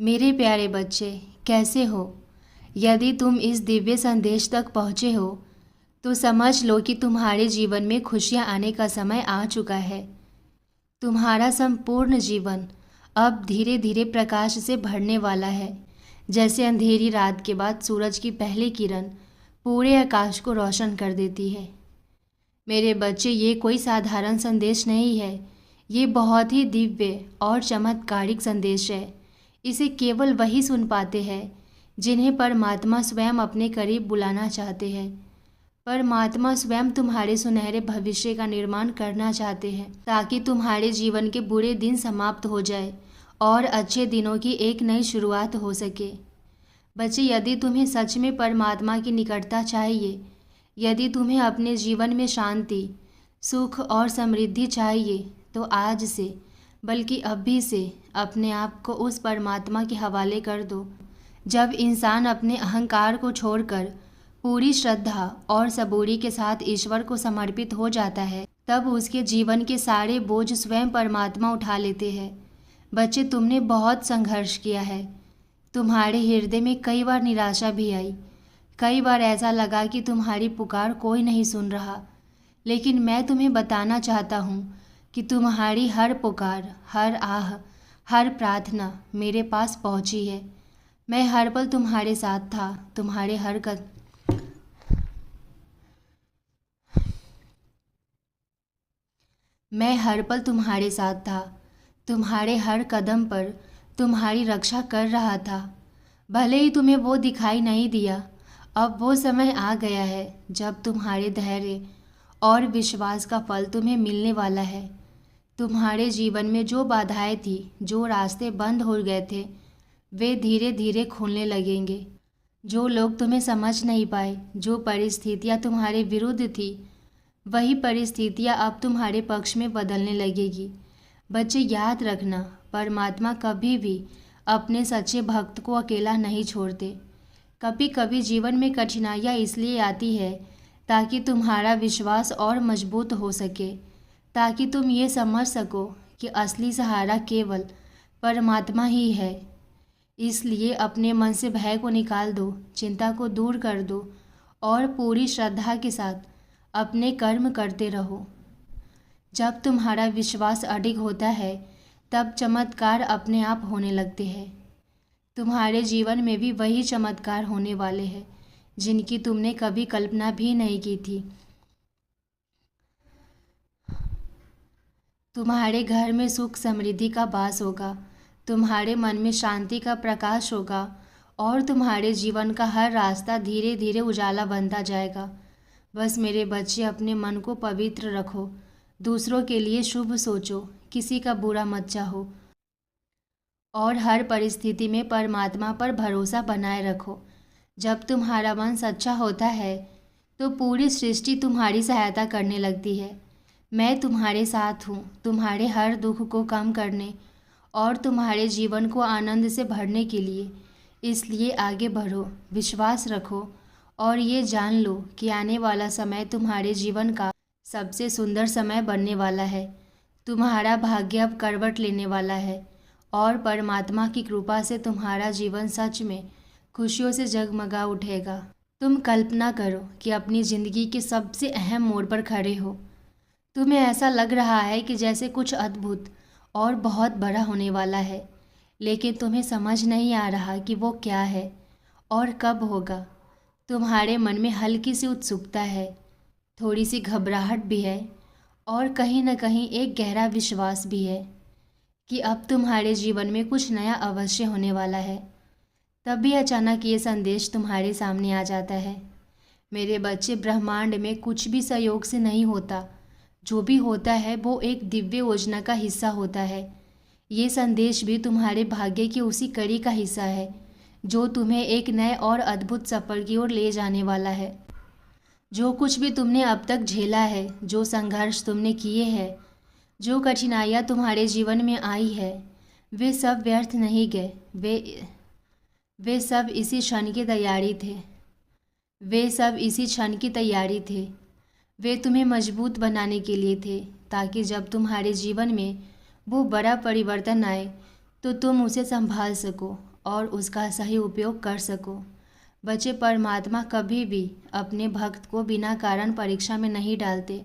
मेरे प्यारे बच्चे, कैसे हो? यदि तुम इस दिव्य संदेश तक पहुँचे हो तो समझ लो कि तुम्हारे जीवन में खुशियाँ आने का समय आ चुका है। तुम्हारा संपूर्ण जीवन अब धीरे धीरे प्रकाश से भरने वाला है। जैसे अंधेरी रात के बाद सूरज की पहली किरण पूरे आकाश को रोशन कर देती है। मेरे बच्चे, ये कोई साधारण संदेश नहीं है। ये बहुत ही दिव्य और चमत्कारिक संदेश है। इसे केवल वही सुन पाते हैं जिन्हें परमात्मा स्वयं अपने करीब बुलाना चाहते हैं। परमात्मा स्वयं तुम्हारे सुनहरे भविष्य का निर्माण करना चाहते हैं ताकि तुम्हारे जीवन के बुरे दिन समाप्त हो जाए और अच्छे दिनों की एक नई शुरुआत हो सके। बच्चे, यदि तुम्हें सच में परमात्मा की निकटता चाहिए, यदि तुम्हें अपने जीवन में शांति, सुख और समृद्धि चाहिए, तो आज से, बल्कि अभी से अपने आप को उस परमात्मा के हवाले कर दो। जब इंसान अपने अहंकार को छोड़कर पूरी श्रद्धा और सबूरी के साथ ईश्वर को समर्पित हो जाता है, तब उसके जीवन के सारे बोझ स्वयं परमात्मा उठा लेते हैं। बच्चे, तुमने बहुत संघर्ष किया है। तुम्हारे हृदय में कई बार निराशा भी आई। कई बार ऐसा लगा कि तुम्हारी पुकार कोई नहीं सुन रहा। लेकिन मैं तुम्हें बताना चाहता हूँ कि तुम्हारी हर पुकार, हर आह, हर प्रार्थना मेरे पास पहुँची है। मैं हर पल तुम्हारे साथ था। मैं हर पल तुम्हारे साथ था। तुम्हारे हर कदम पर तुम्हारी रक्षा कर रहा था। भले ही तुम्हें वो दिखाई नहीं दिया, अब वो समय आ गया है जब तुम्हारे धैर्य और विश्वास का फल तुम्हें मिलने वाला है। तुम्हारे जीवन में जो बाधाएं थी, जो रास्ते बंद हो गए थे, वे धीरे धीरे खुलने लगेंगे। जो लोग तुम्हें समझ नहीं पाए, जो परिस्थितियाँ तुम्हारे विरुद्ध थी, वही परिस्थितियाँ अब तुम्हारे पक्ष में बदलने लगेगी। बच्चे, याद रखना, परमात्मा कभी भी अपने सच्चे भक्त को अकेला नहीं छोड़ते। कभी कभी जीवन में कठिनाइयाँ इसलिए आती है ताकि तुम्हारा विश्वास और मजबूत हो सके, ताकि तुम ये समझ सको कि असली सहारा केवल परमात्मा ही है। इसलिए अपने मन से भय को निकाल दो, चिंता को दूर कर दो और पूरी श्रद्धा के साथ अपने कर्म करते रहो। जब तुम्हारा विश्वास अडिग होता है, तब चमत्कार अपने आप होने लगते हैं। तुम्हारे जीवन में भी वही चमत्कार होने वाले हैं जिनकी तुमने कभी कल्पना भी नहीं की थी। तुम्हारे घर में सुख समृद्धि का वास होगा, तुम्हारे मन में शांति का प्रकाश होगा और तुम्हारे जीवन का हर रास्ता धीरे धीरे उजाला बनता जाएगा। बस मेरे बच्चे, अपने मन को पवित्र रखो, दूसरों के लिए शुभ सोचो, किसी का बुरा मत चाहो और हर परिस्थिति में परमात्मा पर भरोसा बनाए रखो। जब तुम्हारा मन सच्चा होता है तो पूरी सृष्टि तुम्हारी सहायता करने लगती है। मैं तुम्हारे साथ हूँ, तुम्हारे हर दुख को कम करने और तुम्हारे जीवन को आनंद से भरने के लिए। इसलिए आगे बढ़ो, विश्वास रखो और ये जान लो कि आने वाला समय तुम्हारे जीवन का सबसे सुंदर समय बनने वाला है। तुम्हारा भाग्य अब करवट लेने वाला है और परमात्मा की कृपा से तुम्हारा जीवन सच में खुशियों से जगमगा उठेगा। तुम कल्पना करो कि अपनी ज़िंदगी के सबसे अहम मोड़ पर खड़े हो। तुम्हें ऐसा लग रहा है कि जैसे कुछ अद्भुत और बहुत बड़ा होने वाला है, लेकिन तुम्हें समझ नहीं आ रहा कि वो क्या है और कब होगा। तुम्हारे मन में हल्की सी उत्सुकता है, थोड़ी सी घबराहट भी है और कहीं न कहीं एक गहरा विश्वास भी है कि अब तुम्हारे जीवन में कुछ नया अवश्य होने वाला है। तभी अचानक ये संदेश तुम्हारे सामने आ जाता है। मेरे बच्चे, ब्रह्मांड में कुछ भी संयोग से नहीं होता। जो भी होता है वो एक दिव्य योजना का हिस्सा होता है। ये संदेश भी तुम्हारे भाग्य की उसी कड़ी का हिस्सा है जो तुम्हें एक नए और अद्भुत सफर की ओर ले जाने वाला है। जो कुछ भी तुमने अब तक झेला है, जो संघर्ष तुमने किए हैं, जो कठिनाइयाँ तुम्हारे जीवन में आई है, वे सब व्यर्थ नहीं गए। वे सब इसी क्षण की तैयारी थे। वे तुम्हें मजबूत बनाने के लिए थे, ताकि जब तुम्हारे जीवन में वो बड़ा परिवर्तन आए तो तुम उसे संभाल सको और उसका सही उपयोग कर सको। बच्चे, परमात्मा कभी भी अपने भक्त को बिना कारण परीक्षा में नहीं डालते।